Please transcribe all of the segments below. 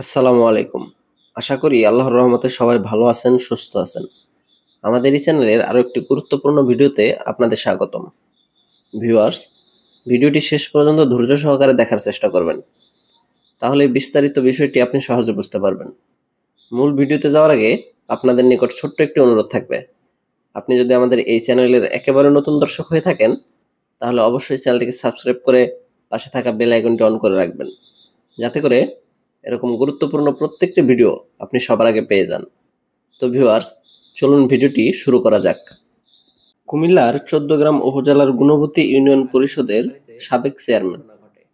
আসসালামু আলাইকুম। আশা করি আল্লাহর রহমতে সবাই ভালো আছেন, সুস্থ আছেন। আমাদের এই চ্যানেলের আরো একটি গুরুত্বপূর্ণ ভিডিওতে আপনাদের স্বাগতম। ভিউয়ার্স, ভিডিওটি শেষ পর্যন্ত ধৈর্য সহকারে দেখার চেষ্টা করবেন। তাহলে বিস্তারিত বিষয়টি আপনি সহজে বুঝতে পারবেন। মূল ভিডিওতে যাওয়ার আগে আপনাদের নিকট ছোট্ট একটি অনুরোধ থাকবে। আপনি যদি আমাদের এই চ্যানেলের একেবারে নতুন দর্শক হয়ে থাকেন, তাহলে অবশ্যই চ্যানেলটিকে সাবস্ক্রাইব করে পাশে থাকা বেল আইকনটি অন করে রাখবেন, যাতে করে এরকম গুরুত্বপূর্ণ প্রত্যেকটি ভিডিও আপনি সবার আগে পেয়ে যান। তো ভিউয়ার্স, চলুন ভিডিওটি শুরু করা যাক। কুমিল্লার ১৪ গ্রাম উপজেলার গুণবতী ইউনিয়ন পরিষদের সাবেক চেয়ারম্যান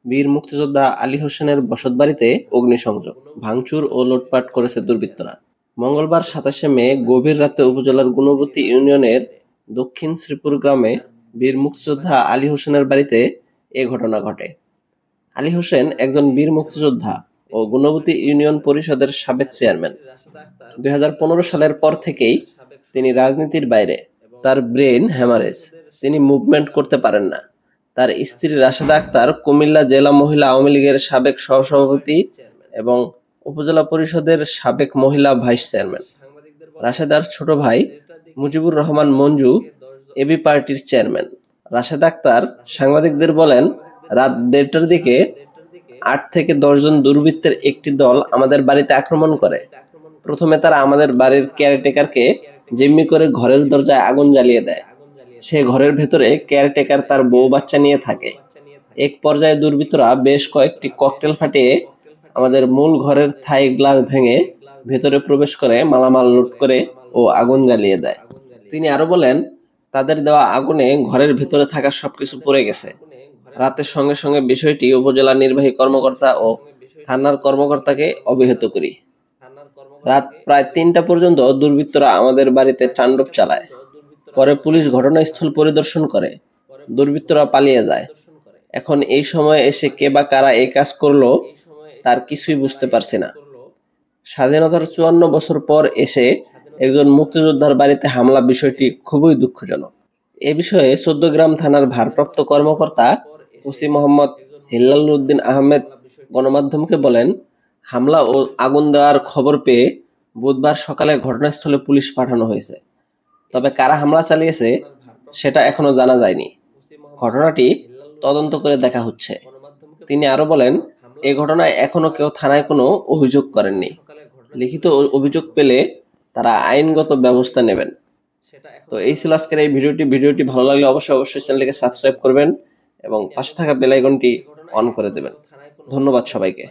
বীর মুক্তিযোদ্ধা আলী হোসেনের বসতবাড়িতে অগ্নিসংযোগ, ভাঙচুর ও লুটপাট করেছে দুর্বৃত্তরা। মঙ্গলবার ২৭শে মে গভীর রাতে উপজেলার গুণবতী ইউনিয়নের দক্ষিণ শ্রীপুর গ্রামে বীর মুক্তিযোদ্ধা আলী হোসেনের বাড়িতে এ ঘটনা ঘটে। আলী হোসেন একজন বীর মুক্তিযোদ্ধা ও গুণবতী ইউনিয়ন পরিষদের সাবেক চেয়ারম্যান। ২০১৫ সালের পর থেকেই তিনি রাজনীতির বাইরে। তার ব্রেন হ্যামারেজ, তিনি মুভমেন্ট করতে পারেন না। তার স্ত্রী রাশেদা আক্তার কুমিল্লা জেলা মহিলা আওয়ামী লীগের সাবেক সহসভাপতি এবং উপজেলা পরিষদের সাবেক মহিলা ভাইস চেয়ারম্যান। রাশেদার ছোট ভাই মুজিবুর রহমান মঞ্জু এবি পার্টির চেয়ারম্যান। রাশেদা আক্তার সাংবাদিকদের বলেন, রাত ১:৩০টার দিকে ৮ থেকে ১০ জন দুর্বৃত্তের একটি দল আমাদের বাড়িতে আক্রমণ করে। প্রথমে তারা আমাদের বাড়ির কেয়ারটেকারকে জিম্মি করে ঘরের দরজায় আগুন জ্বালিয়ে দেয়। সে ঘরের ভেতরে কেয়ারটেকার তার বউ বাচ্চা নিয়ে থাকে। এক পর্যায়ে দুর্বৃত্তরা বেশ কয়েকটি ককটেল ফাটিয়ে আমাদের মূল ঘরের থাই গ্লাস ভেঙে ভেতরে প্রবেশ করে মালামাল লুট করে ও আগুন জ্বালিয়ে দেয়। তিনি আরো বলেন, তাদের দেওয়া আগুনে ঘরের ভেতরে থাকা সবকিছু পুড়ে গেছে। রাতের সঙ্গে সঙ্গে বিষয়টি উপজেলা নির্বাহী কর্মকর্তা ও থানার কর্মকর্তাকে অবহিত করি। রাত প্রায় ৩টা পর্যন্ত দুর্বৃত্তরা আমাদের বাড়িতে তাণ্ডব চালায়। পরে পুলিশ ঘটনাস্থল পরিদর্শন করে। দুর্বৃত্তরা পালিয়ে যায়। এখন এই সময় এসে কে বা কারা এই কাজ করলো তার কিছুই বুঝতে পারছি না। স্বাধীনতার ৫৪ বছর পর এসে একজন মুক্তিযোদ্ধার বাড়িতে হামলা, বিষয়টি খুবই দুঃখজনক। এ বিষয়ে ১৪ গ্রাম থানার ভারপ্রাপ্ত কর্মকর্তা ওসি মোহাম্মদ হিল্লাল উদ্দিন আহমেদ গণমাধ্যমকে বলেন, হামলা ও আগুন দেওয়ার খবর পেয়ে বুধবার সকালে ঘটনাস্থলে পুলিশ পাঠানো হয়েছে। তবে কারা হামলা চালিয়েছে সেটা এখনো জানা যায়নি। ঘটনাটি তদন্ত করে দেখা হচ্ছে। তিনি আরো বলেন, এ ঘটনায় এখনো কেউ থানায় কোনো অভিযোগ করেননি। লিখিত অভিযোগ পেলে তারা আইনগত ব্যবস্থা নেবেন। তো এই ছিল আজকের এই ভিডিওটি ভালো লাগলে অবশ্যই চ্যানেলটিকে সাবস্ক্রাইব করবেন এবং পাশে থাকা বেল আইকনটি অন করে দেবেন। ধন্যবাদ সবাইকে।